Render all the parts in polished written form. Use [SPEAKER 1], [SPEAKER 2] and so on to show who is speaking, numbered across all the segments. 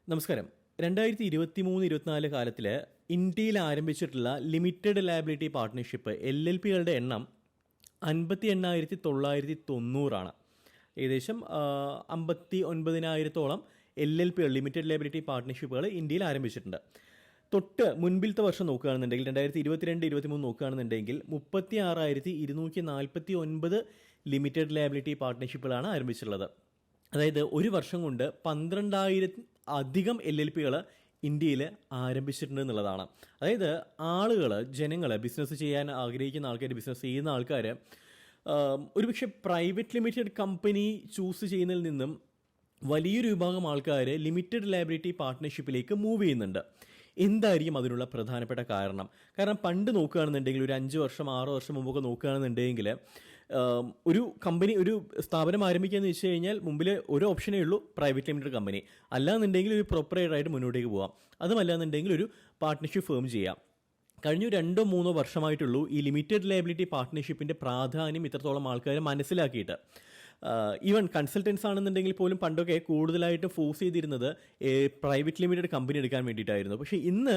[SPEAKER 1] നമസ്കാരം. 2023-24 കാലത്തിൽ ഇന്ത്യയിൽ ആരംഭിച്ചിട്ടുള്ള ലിമിറ്റഡ് ലയബിലിറ്റി പാർട്ട്ണർഷിപ്പ് LLPകളുടെ എണ്ണം 58,990 ഏകദേശം 59,000-ഓളം LLPകൾ ലിമിറ്റഡ് ലയബിലിറ്റി പാർട്ട്ണർഷിപ്പുകൾ ഇന്ത്യയിൽ ആരംഭിച്ചിട്ടുണ്ട്. തൊട്ട് മുൻപിലത്തെ വർഷം നോക്കുകയാണെന്നുണ്ടെങ്കിൽ 2022-23 നോക്കുകയാണെന്നുണ്ടെങ്കിൽ 36,249 ലിമിറ്റഡ് ലയബിലിറ്റി പാർട്ട്ണർഷിപ്പുകളാണ് ആരംഭിച്ചിട്ടുള്ളത്. അതായത് ഒരു വർഷം കൊണ്ട് 12,000 അധികം LLPകൾ ഇന്ത്യയിൽ ആരംഭിച്ചിട്ടുണ്ട് എന്നുള്ളതാണ്. അതായത് ജനങ്ങൾ ബിസിനസ് ചെയ്യാൻ ആഗ്രഹിക്കുന്ന ആൾക്കാർ, ബിസിനസ് ചെയ്യുന്ന ആൾക്കാർ ഒരുപക്ഷെ പ്രൈവറ്റ് ലിമിറ്റഡ് കമ്പനി ചൂസ് ചെയ്യുന്നതിൽ നിന്നും വലിയൊരു വിഭാഗം ആൾക്കാർ ലിമിറ്റഡ് ലയബിലിറ്റി പാർട്ട്ണർഷിപ്പിലേക്ക് മൂവ് ചെയ്യുന്നുണ്ട്. എന്തായിരിക്കും അതിനുള്ള പ്രധാനപ്പെട്ട കാരണം? കാരണം പണ്ട് നോക്കുകയാണെന്നുണ്ടെങ്കിൽ ഒരു 5 വർഷം 6 വർഷം മുമ്പൊക്കെ നോക്കുകയാണെന്നുണ്ടെങ്കിൽ ഒരു സ്ഥാപനം ആരംഭിക്കുക എന്ന് വെച്ച് കഴിഞ്ഞാൽ മുമ്പിൽ ഒരു ഓപ്ഷനേ ഉള്ളൂ, പ്രൈവറ്റ് ലിമിറ്റഡ് കമ്പനി. അല്ലാന്നുണ്ടെങ്കിൽ ഒരു പ്രൊപ്പറേറ്ററായിട്ട് മുന്നോട്ടേക്ക് പോകാം. അതുമല്ലാന്നുണ്ടെങ്കിൽ ഒരു പാർട്ട്ണർഷിപ്പ് ഫേം ചെയ്യാം. കഴിഞ്ഞ 2-3 വർഷമായിട്ടുള്ളൂ ഈ ലിമിറ്റഡ് ലയബിലിറ്റി പാർട്ട്ണർഷിപ്പിൻ്റെ പ്രാധാന്യം ഇത്രത്തോളം ആൾക്കാർ മനസ്സിലാക്കിയിട്ട്. ഈവൻ കൺസൾട്ടൻസ് ആണെന്നുണ്ടെങ്കിൽ പോലും പണ്ടൊക്കെ കൂടുതലായിട്ട് ഫോഴ്സ് ചെയ്തിരുന്നത് പ്രൈവറ്റ് ലിമിറ്റഡ് കമ്പനി എടുക്കാൻ വേണ്ടിയിട്ടായിരുന്നു. പക്ഷേ ഇന്ന്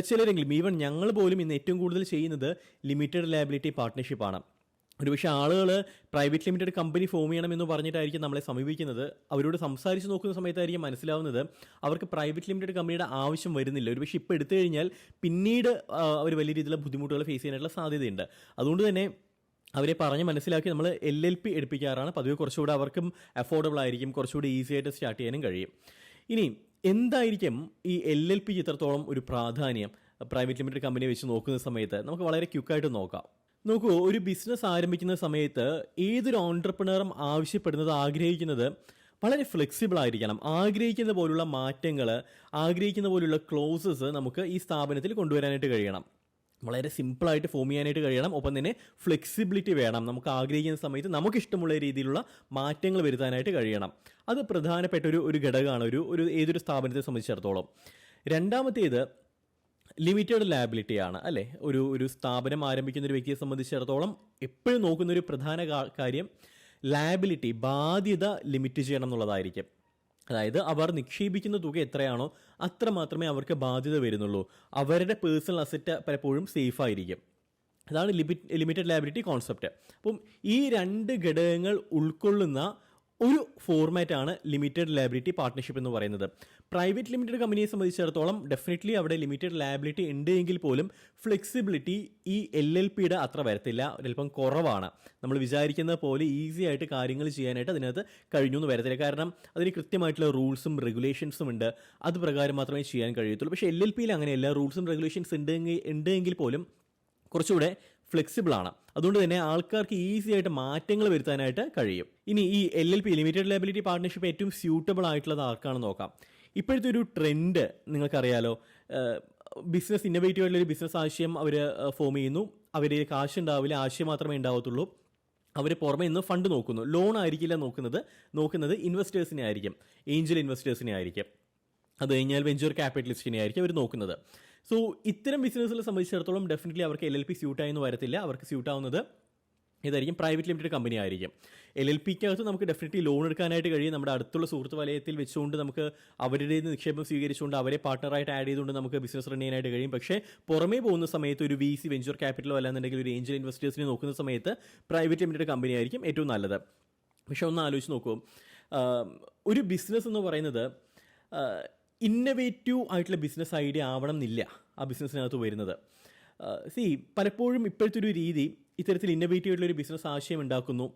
[SPEAKER 1] ചിലരെങ്കിലും, ഈവൻ ഞങ്ങൾ പോലും ഇന്ന് ഏറ്റവും കൂടുതൽ ചെയ്യുന്നത് ലിമിറ്റഡ് ലയബിലിറ്റി പാർട്ട്ണർഷിപ്പാണ്. ഒരുപക്ഷെ ആളുകൾ പ്രൈവറ്റ് ലിമിറ്റഡ് കമ്പനി ഫോം ചെയ്യണമെന്ന് പറഞ്ഞിട്ടായിരിക്കും നമ്മളെ സമീപിക്കുന്നത്. അവരോട് സംസാരിച്ച് നോക്കുന്ന സമയത്തായിരിക്കും മനസ്സിലാവുന്നത് അവർക്ക് പ്രൈവറ്റ് ലിമിറ്റഡ് കമ്പനിയുടെ ആവശ്യം വരുന്നില്ല. ഒരുപക്ഷെ ഇപ്പോൾ എടുത്തു കഴിഞ്ഞാൽ പിന്നീട് അവർ വലിയ രീതിയിലുള്ള ബുദ്ധിമുട്ടുകൾ ഫേസ് ചെയ്യാനായിട്ടുള്ള സാധ്യതയുണ്ട്. അതുകൊണ്ട് തന്നെ അവരെ പറഞ്ഞ് മനസ്സിലാക്കി നമ്മൾ LLP എടുപ്പിക്കാറാണ് പതിവ്. കുറച്ചുകൂടെ അവർക്കും അഫോർഡബിൾ ആയിരിക്കും, കുറച്ചുകൂടി ഈസി ആയിട്ട് സ്റ്റാർട്ട് ചെയ്യാനും കഴിയും. ഇനി എന്തായിരിക്കും ഈ LLPക്ക് ഇത്രത്തോളം ഒരു പ്രാധാന്യം പ്രൈവറ്റ് ലിമിറ്റഡ് കമ്പനിയെ വെച്ച് നോക്കുന്ന സമയത്ത് നമുക്ക് വളരെ ക്വിക്കായിട്ട് നോക്കാം. നോക്കൂ, ഒരു ബിസിനസ് ആരംഭിക്കുന്ന സമയത്ത് ഏതൊരു ഓൺട്രപ്രണറും ആഗ്രഹിക്കുന്നത് വളരെ ഫ്ലെക്സിബിൾ ആയിരിക്കണം. ആഗ്രഹിക്കുന്ന പോലുള്ള മാറ്റങ്ങൾ, ആഗ്രഹിക്കുന്ന പോലുള്ള ക്ലോസസ് നമുക്ക് ഈ സ്ഥാപനത്തിൽ കൊണ്ടുവരാനായിട്ട് കഴിയണം. വളരെ സിമ്പിളായിട്ട് ഫോം ചെയ്യാനായിട്ട് കഴിയണം. ഒപ്പം തന്നെ ഫ്ലെക്സിബിലിറ്റി വേണം. നമുക്ക് ആഗ്രഹിക്കുന്ന സമയത്ത് നമുക്കിഷ്ടമുള്ള രീതിയിലുള്ള മാറ്റങ്ങൾ വരുത്താനായിട്ട് കഴിയണം. അത് പ്രധാനപ്പെട്ട ഒരു ഘടകമാണ് ഏതൊരു സ്ഥാപനത്തെ സംബന്ധിച്ചിടത്തോളം. രണ്ടാമത്തേത് ലിമിറ്റഡ് ലയബിലിറ്റി ആണ്, അല്ലേ? ഒരു സ്ഥാപനം ആരംഭിക്കുന്ന ഒരു വ്യക്തിയെ സംബന്ധിച്ചിടത്തോളം എപ്പോഴും നോക്കുന്ന ഒരു പ്രധാന കാര്യം ലയബിലിറ്റി, ബാധ്യത ലിമിറ്റ് ചെയ്യണം എന്നുള്ളതായിരിക്കും. അതായത് അവർ നിക്ഷേപിക്കുന്ന തുക എത്രയാണോ അത്ര മാത്രമേ അവർക്ക് ബാധ്യത വരുന്നുള്ളൂ. അവരുടെ പേഴ്സണൽ അസറ്റ് പലപ്പോഴും സേഫ് ആയിരിക്കും. അതാണ് ലിമിറ്റഡ് ലയബിലിറ്റി കോൺസെപ്റ്റ്. അപ്പം ഈ 2 ഘടകങ്ങൾ ഉൾക്കൊള്ളുന്ന ഒരു ഫോർമാറ്റാണ് ലിമിറ്റഡ് ലയബിലിറ്റി പാർട്ട്ണർഷിപ്പ് എന്ന് പറയുന്നത്. പ്രൈവറ്റ് ലിമിറ്റഡ് കമ്പനിയെ സംബന്ധിച്ചിടത്തോളം ഡെഫിനറ്റ്ലി അവിടെ ലിമിറ്റഡ് ലയബിലിറ്റി ഉണ്ട് എങ്കിൽ പോലും ഫ്ലെക്സിബിലിറ്റി ഈ LLPയുടെ അത്ര വരത്തില്ല, ഒരല്പം കുറവാണ്. നമ്മൾ വിചാരിക്കുന്ന പോലെ ഈസി ആയിട്ട് കാര്യങ്ങൾ ചെയ്യാനായിട്ട് അതിനകത്ത് കഴിഞ്ഞു എന്ന് വരത്തില്ല. കാരണം അതിന് കൃത്യമായിട്ടുള്ള റൂൾസും റെഗുലേഷൻസും ഉണ്ട്. അത് പ്രകാരം മാത്രമേ ചെയ്യാൻ കഴിയത്തുള്ളൂ. പക്ഷേ LLPയിൽ അങ്ങനെയല്ല. റൂൾസും റെഗുലേഷൻസ് ഉണ്ടെങ്കിൽ പോലും കുറച്ചുകൂടെ ഫ്ലെക്സിബിൾ ആണ്. അതുകൊണ്ട് തന്നെ ആൾക്കാർക്ക് ഈസി ആയിട്ട് മാറ്റങ്ങൾ വരുത്താനായിട്ട് കഴിയും. ഇനി ഈ LLP ലിമിറ്റഡ് ലയബിലിറ്റി പാർട്ട്ണർഷിപ്പ് ഏറ്റവും സ്യൂട്ടബിൾ ആയിട്ടുള്ളത് ആർക്കാണെന്ന് നോക്കാം. ഇപ്പോഴത്തെ ഒരു ട്രെൻഡ് നിങ്ങൾക്കറിയാലോ, ബിസിനസ് ഇന്നോവേറ്റീവ് ആയിട്ടുള്ളൊരു ബിസിനസ് ആശയം അവർ ഫോം ചെയ്യുന്നു. അവരുടെ കാശ് ഉണ്ടാവില്ല, ആശയം മാത്രമേ ഉണ്ടാവത്തുള്ളൂ. അവർ പുറമെ നിന്ന് ഫണ്ട് നോക്കുന്നു. ലോൺ ആയിരിക്കില്ല നോക്കുന്നത് ഇൻവെസ്റ്റേഴ്സിനെ ആയിരിക്കും, ഏഞ്ചൽ ഇൻവെസ്റ്റേഴ്സിനെ ആയിരിക്കും. അത് കഴിഞ്ഞാൽ വെഞ്ചർ ക്യാപിറ്റലിസ്റ്റിനെ ആയിരിക്കും അവർ നോക്കുന്നത്. സോ ഇത്തരം ബിസിനസ്സുകളെ സംബന്ധിച്ചിടത്തോളം ഡെഫിനറ്റ്ലി അവർക്ക് LLP സ്യൂട്ടായെന്ന് വരത്തില്ല. അവർക്ക് സ്യൂട്ടാവുന്നത് ഇതായിരിക്കും, പ്രൈവറ്റ് ലിമിറ്റഡ് കമ്പനി ആയിരിക്കും. LLPക്കകത്ത് നമുക്ക് ഡെഫിനറ്റ്ലി ലോൺ എടുക്കാനായിട്ട് കഴിയും. നമ്മുടെ അടുത്തുള്ള സുഹൃത്ത് വലയത്തിൽ വെച്ചുകൊണ്ട് നമുക്ക് അവരുടെ നിക്ഷേപം സ്വീകരിച്ചുകൊണ്ട് അവരെ പാർട്ട്ണറായിട്ട് ആഡ് ചെയ്തുകൊണ്ട് നമുക്ക് ബിസിനസ് റൺ ചെയ്യാനായിട്ട് കഴിയും. പക്ഷേ പുറമേ പോകുന്ന സമയത്ത് ഒരു VC വെഞ്ചർ ക്യാപിറ്റലോ അല്ലാന്നുണ്ടെങ്കിൽ ഒരു ഏഞ്ചൽ ഇൻവെസ്റ്റേഴ്സിനെ നോക്കുന്ന സമയത്ത് പ്രൈവറ്റ് ലിമിറ്റഡ് കമ്പനി ആയിരിക്കും ഏറ്റവും നല്ലത്. പക്ഷെ ഒന്ന് ആലോചിച്ച് നോക്കൂ, ഒരു ബിസിനസ് എന്ന് പറയുന്നത് ഇന്നവേറ്റീവ് ആയിട്ടുള്ള ബിസിനസ് ഐഡിയ ആവണം എന്നില്ല ആ ബിസിനസ്സിനകത്ത് വരുന്നത്. പലപ്പോഴും ഇപ്പോഴത്തെ ഒരു രീതി ഇത്തരത്തിൽ ഇന്നവേറ്റീവ് ആയിട്ടുള്ളൊരു ബിസിനസ് ആശയം ഉണ്ടാക്കുന്നു,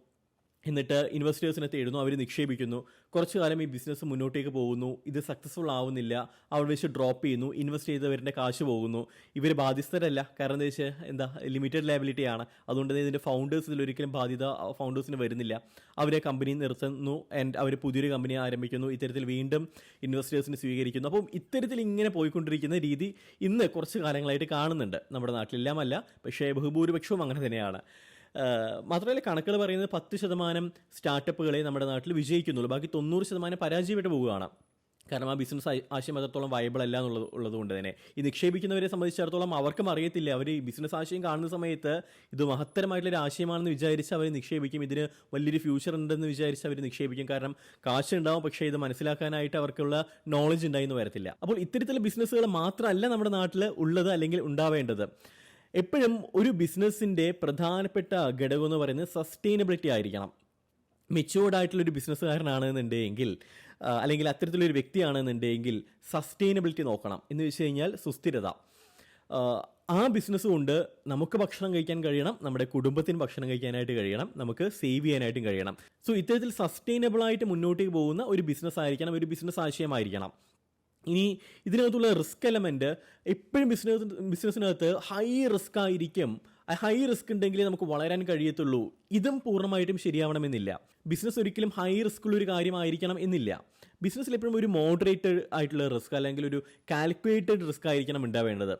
[SPEAKER 1] എന്നിട്ട് ഇൻവെസ്റ്റേഴ്സിനെ തേടുന്നു, അവർ നിക്ഷേപിക്കുന്നു. കുറച്ചു കാലം ഈ ബിസിനസ് മുന്നോട്ടേക്ക് പോകുന്നു, ഇത് സക്സസ്ഫുൾ ആവുന്നില്ല, അവിടെ വെച്ച് ഡ്രോപ്പ് ചെയ്യുന്നു, ഇൻവെസ്റ്റ് ചെയ്തവരുടെ കാശ് പോകുന്നു. ഇവർ ബാധ്യസ്ഥരല്ല, കാരണം എന്താ വെച്ചാൽ ലിമിറ്റഡ് ലയബിലിറ്റി ആണ്. അതുകൊണ്ട് തന്നെ ഇതിൻ്റെ ഇതിലൊരിക്കലും ബാധ്യത ഫൗണ്ടേഴ്സിന് വരുന്നില്ല. അവരെ കമ്പനി നിർത്തുന്നു, അവർ പുതിയൊരു കമ്പനി ആരംഭിക്കുന്നു, ഇത്തരത്തിൽ വീണ്ടും ഇൻവെസ്റ്റേഴ്സിനെ സ്വീകരിക്കുന്നു. അപ്പം ഇത്തരത്തിൽ ഇങ്ങനെ പോയിക്കൊണ്ടിരിക്കുന്ന രീതി ഇന്ന് കുറച്ച് കാലങ്ങളായിട്ട് കാണുന്നുണ്ട് നമ്മുടെ നാട്ടിലെല്ലാമല്ല, പക്ഷേ ബഹുഭൂരിപക്ഷവും അങ്ങനെ തന്നെയാണ്. മാത്രമല്ല കണക്കുകൾ പറയുന്നത് 10% സ്റ്റാർട്ടപ്പുകളെ നമ്മുടെ നാട്ടിൽ വിജയിക്കുന്നുള്ളൂ, ബാക്കി 90% പരാജയപ്പെട്ടു പോവുകയാണ്. കാരണം ആ ബിസിനസ് ആശയം അത്രത്തോളം വയബിൾ അല്ല ഉള്ളതുകൊണ്ട് തന്നെ ഈ നിക്ഷേപിക്കുന്നവരെ സംബന്ധിച്ചിടത്തോളം അവർക്കും അറിയത്തില്ല. അവർ ഈ ബിസിനസ് ആശയം കാണുന്ന സമയത്ത് ഇത് മഹത്തരമായിട്ടുള്ളൊരു ആശയമാണെന്ന് വിചാരിച്ച് അവർ നിക്ഷേപിക്കും. ഇതിന് വലിയൊരു ഫ്യൂച്ചർ ഉണ്ടെന്ന് വിചാരിച്ച് അവർ നിക്ഷേപിക്കും. കാരണം കാശ് ഉണ്ടാവും, പക്ഷേ ഇത് മനസ്സിലാക്കാനായിട്ട് അവർക്കുള്ള നോളജ് ഉണ്ടായെന്ന് വരത്തില്ല. അപ്പോൾ ഇത്തരത്തിലുള്ള ബിസിനസ്സുകൾ മാത്രമല്ല നമ്മുടെ നാട്ടിൽ ഉള്ളത് അല്ലെങ്കിൽ ഉണ്ടാവേണ്ടത്. എപ്പോഴും ഒരു ബിസിനസ്സിൻ്റെ പ്രധാനപ്പെട്ട ഘടകം എന്ന് പറയുന്നത് സസ്റ്റൈനബിലിറ്റി ആയിരിക്കണം. മെച്യൂർഡ് ആയിട്ടുള്ളൊരു ബിസിനസ്സുകാരനാണെന്നുണ്ടെങ്കിൽ അല്ലെങ്കിൽ അത്തരത്തിലൊരു വ്യക്തിയാണെന്നുണ്ടെങ്കിൽ സസ്റ്റൈനബിലിറ്റി നോക്കണം. എന്ന് വെച്ച് കഴിഞ്ഞാൽ സുസ്ഥിരത. ആ ബിസിനസ് കൊണ്ട് നമുക്ക് ഭക്ഷണം കഴിക്കാൻ കഴിയണം, നമ്മുടെ കുടുംബത്തിന് ഭക്ഷണം കഴിക്കാനായിട്ട് കഴിയണം, നമുക്ക് സേവ് ചെയ്യാനായിട്ടും കഴിയണം. സോ ഇത്തരത്തിൽ സസ്റ്റൈനബിളായിട്ട് മുന്നോട്ടേക്ക് പോകുന്ന ഒരു ബിസിനസ് ആയിരിക്കണം, ഒരു ബിസിനസ് ആശയമായിരിക്കണം. ഇനി ഇതിനകത്തുള്ള റിസ്ക് എലമെൻറ്റ് എപ്പോഴും ബിസിനസ്സിനകത്ത് ഹൈ റിസ്ക് ആയിരിക്കും. ഹൈ റിസ്ക് ഉണ്ടെങ്കിലേ നമുക്ക് വളരാൻ കഴിയത്തുള്ളൂ. ഇതും പൂർണ്ണമായിട്ടും ശരിയാവണമെന്നില്ല. ബിസിനസ് ഒരിക്കലും ഹൈ റിസ്ക് ഉള്ളൊരു കാര്യമായിരിക്കണം എന്നില്ല. ബിസിനസ്സിൽ എപ്പോഴും ഒരു മോഡറേറ്റഡ് ആയിട്ടുള്ള റിസ്ക് അല്ലെങ്കിൽ ഒരു കാൽക്കുലേറ്റഡ് റിസ്ക് ആയിരിക്കണം ഉണ്ടാവേണ്ടത്.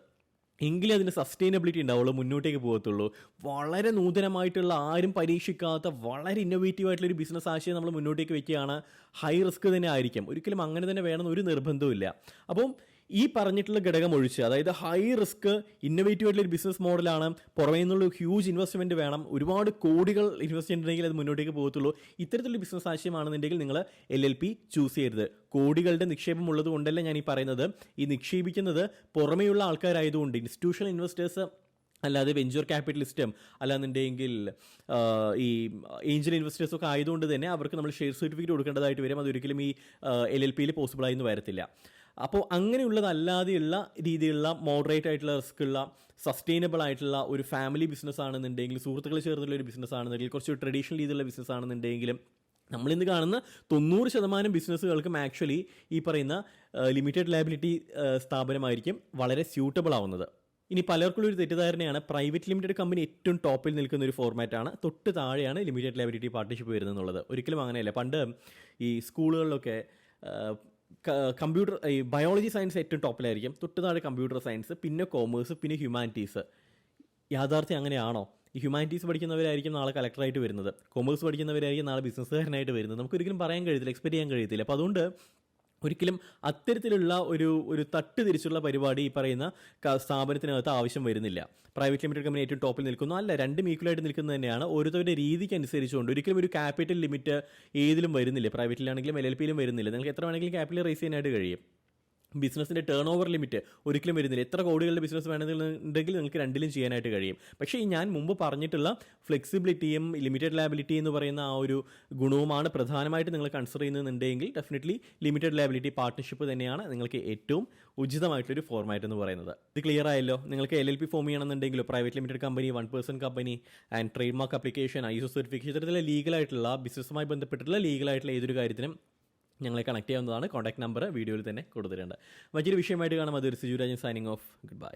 [SPEAKER 1] എങ്കിലേ അതിന് സസ്റ്റൈനബിലിറ്റി ഉണ്ടാവുള്ളൂ, മുന്നോട്ടേക്ക് പോകത്തുള്ളൂ. വളരെ നൂതനമായിട്ടുള്ള, ആരും പരീക്ഷിക്കാത്ത, വളരെ ഇന്നോവേറ്റീവ് ആയിട്ടുള്ളൊരു ബിസിനസ് ആശയം നമ്മൾ മുന്നോട്ടേക്ക് വയ്ക്കുകയാണ്, ഹൈ റിസ്ക് തന്നെ ആയിരിക്കും. ഒരിക്കലും അങ്ങനെ തന്നെ വേണമെന്ന് ഒരു നിർബന്ധവും ഇല്ല. അപ്പം ഈ പറഞ്ഞിട്ടുള്ള ഘടകം ഒഴിച്ച്, അതായത് ഹൈ റിസ്ക് ഇന്നോവേറ്റീവ് ആയിട്ടുള്ള ഒരു ബിസിനസ് മോഡലാണ്, പുറമേ നിന്നുള്ള ഹ്യൂജ് ഇൻവെസ്റ്റ്മെൻറ്റ് വേണം, ഒരുപാട് കോടികൾ ഇൻവെസ്റ്റ് ചെയ്തിട്ടുണ്ടെങ്കിൽ അത് മുന്നോട്ടേക്ക് പോകത്തുള്ളൂ. ഇത്തരത്തിലുള്ള ബിസിനസ് ആശയമാണെന്നുണ്ടെങ്കിൽ നിങ്ങൾ LLP ചൂസ് ചെയ്യരുത്. കോടികളുടെ നിക്ഷേപം ഉള്ളത് കൊണ്ടല്ല ഞാൻ ഈ പറയുന്നത്. ഈ നിക്ഷേപിക്കുന്നത് പുറമേയുള്ള ആൾക്കാരായതുകൊണ്ട്, ഇൻസ്റ്റിറ്റ്യൂഷണൽ ഇൻവെസ്റ്റേഴ്സ് അല്ലാതെ വെഞ്ചർ ക്യാപിറ്റലിസ്റ്റും അല്ലാന്നുണ്ടെങ്കിൽ ഈ ഏഞ്ചൽ ഇൻവെസ്റ്റേഴ്സൊക്കെ ആയതുകൊണ്ട് തന്നെ അവർക്ക് നമ്മൾ ഷെയർ സർട്ടിഫിക്കറ്റ് കൊടുക്കേണ്ടതായിട്ട് വരും. അതൊരിക്കലും ഈ LLPയിൽ പോസിബിളായി എന്ന് വരത്തില്ല. അപ്പോൾ അങ്ങനെയുള്ളതല്ലാതെയുള്ള രീതിയിലുള്ള മോഡറേറ്റ് ആയിട്ടുള്ള റിസ്ക് ഉള്ള സസ്റ്റൈനബിൾ ആയിട്ടുള്ള ഒരു ഫാമിലി ബിസിനസ് ആണെന്നുണ്ടെങ്കിൽ, സുഹൃത്തുക്കൾ ചേർന്നുള്ള ഒരു ബിസിനസ് ആണെന്നുണ്ടെങ്കിൽ, കുറച്ച് ട്രഡീഷണൽ രീതിയിലുള്ള ബിസിനസ് ആണെന്നുണ്ടെങ്കിലും, നമ്മളിന്ന് കാണുന്ന 90% ബിസിനസ്സുകൾക്കും ആക്ച്വലി ഈ പറയുന്ന ലിമിറ്റഡ് ലയബിലിറ്റി സ്ഥാപനമായിരിക്കും വളരെ സ്യൂട്ടബിൾ ആവുന്നത്. ഇനി പലർക്കുള്ളൊരു തെറ്റിദ്ധാരണയാണ് പ്രൈവറ്റ് ലിമിറ്റഡ് കമ്പനി ഏറ്റവും ടോപ്പിൽ നിൽക്കുന്ന ഒരു ഫോർമാറ്റാണ്, തൊട്ട് താഴെയാണ് ലിമിറ്റഡ് ലയബിലിറ്റി പാർട്ട്ണർഷിപ്പ് വരുന്നത്. ഒരിക്കലും അങ്ങനെയല്ല. പണ്ട് ഈ സ്കൂളുകളിലൊക്കെ കമ്പ്യൂട്ടർ, ഈ ബയോളജി സയൻസ് ഏറ്റവും ടോപ്പിലായിരിക്കും, തൊട്ട് താഴെ കമ്പ്യൂട്ടർ സയൻസ്, പിന്നെ കോമേഴ്സ്, പിന്നെ ഹ്യൂമാനിറ്റീസ്. യാഥാർത്ഥ്യം അങ്ങനെയാണോ? ഈ ഹ്യൂമാനിറ്റീസ് പഠിക്കുന്നവരായിരിക്കും നാളെ കളക്ടറായിട്ട് വരുന്നത്, കോമേഴ്സ് പഠിക്കുന്നവരായിരിക്കും നാളെ ബിസിനസ്സുകാരനായിട്ട് വരുന്നത്. നമുക്കൊരിക്കലും പറയാൻ കഴിയത്തില്ല, എക്സ്പെക്ട് ചെയ്യാൻ കഴിയത്തില്ല. അപ്പോൾ അതുകൊണ്ട് ഒരിക്കലും അത്തരത്തിലുള്ള ഒരു തട്ട് തിരിച്ചുള്ള പരിപാടി ഈ പറയുന്ന സ്ഥാപനത്തിനകത്ത് ആവശ്യം വരുന്നില്ല. പ്രൈവറ്റ് ലിമിറ്റഡ് കമ്പനി ഏറ്റവും ടോപ്പിൽ നിൽക്കുന്നു അല്ല, രണ്ടും ഈക്വലായിട്ട് നിൽക്കുന്നത് തന്നെയാണ്. ഓരോരുത്തരുടെ രീതിക്ക് അനുസരിച്ചുകൊണ്ട് ഒരിക്കലും ഒരു ക്യാപിറ്റൽ ലിമിറ്റ് ഏതിലും വരുന്നില്ല. പ്രൈവറ്റിലാണെങ്കിലും LLPയിലും വരുന്നില്ല. നിങ്ങൾക്ക് എത്ര വേണമെങ്കിലും ക്യാപിറ്റൽ റേസ് ചെയ്യാനായിട്ട് കഴിയും. ബിസിനസ്സിൻ്റെ ടേൺ ഓവർ ലിമിറ്റ് ഒരിക്കലും വരുന്നില്ല. എത്ര കോടികളുടെ ബിസിനസ് വേണമെന്നുണ്ടെങ്കിൽ നിങ്ങൾക്ക് രണ്ടിലും ചെയ്യാനായിട്ട് കഴിയും. പക്ഷേ ഈ ഞാൻ മുമ്പ് പറഞ്ഞിട്ടുള്ള ഫ്ലെക്സിബിലിറ്റിയും ലിമിറ്റഡ് ലയബിലിറ്റി എന്ന് പറയുന്ന ആ ഒരു ഗുണവുമാണ് പ്രധാനമായിട്ട് നിങ്ങൾ കൺസിഡർ ചെയ്യുന്നുണ്ടെങ്കിൽ ഡെഫിനറ്റ്ലി ലിമിറ്റഡ് ലയബിലിറ്റി പാർട്ട്ണർഷിപ്പ് തന്നെയാണ് നിങ്ങൾക്ക് ഏറ്റവും ഉചിതമായിട്ടൊരു ഫോർമാറ്റ് എന്ന് പറയുന്നത്. ഇത് ക്ലിയർ ആയല്ലോ? നിങ്ങൾക്ക് LLP ഫോം ചെയ്യണമെന്നുണ്ടെങ്കിലോ private limited company, 1% company and trade mark application, ISO certification, ഇത്തരത്തിലുള്ള ലീഗലായിട്ടുള്ള ബിസിനസ്സുമായി ബന്ധപ്പെട്ടിട്ടുള്ള ലീഗലായിട്ടുള്ള ഏതൊരു കാര്യത്തിനും ഞങ്ങളെ കണക്ട് ചെയ്യാവുന്നതാണ്. കോൺടാക്ട് നമ്പർ വീഡിയോയിൽ തന്നെ കൊടുത്തിട്ടുണ്ട്. മറ്റൊരു വിഷയമായിട്ട് കാണാം. അതൊരു Siju Rajan signing off. Good bye.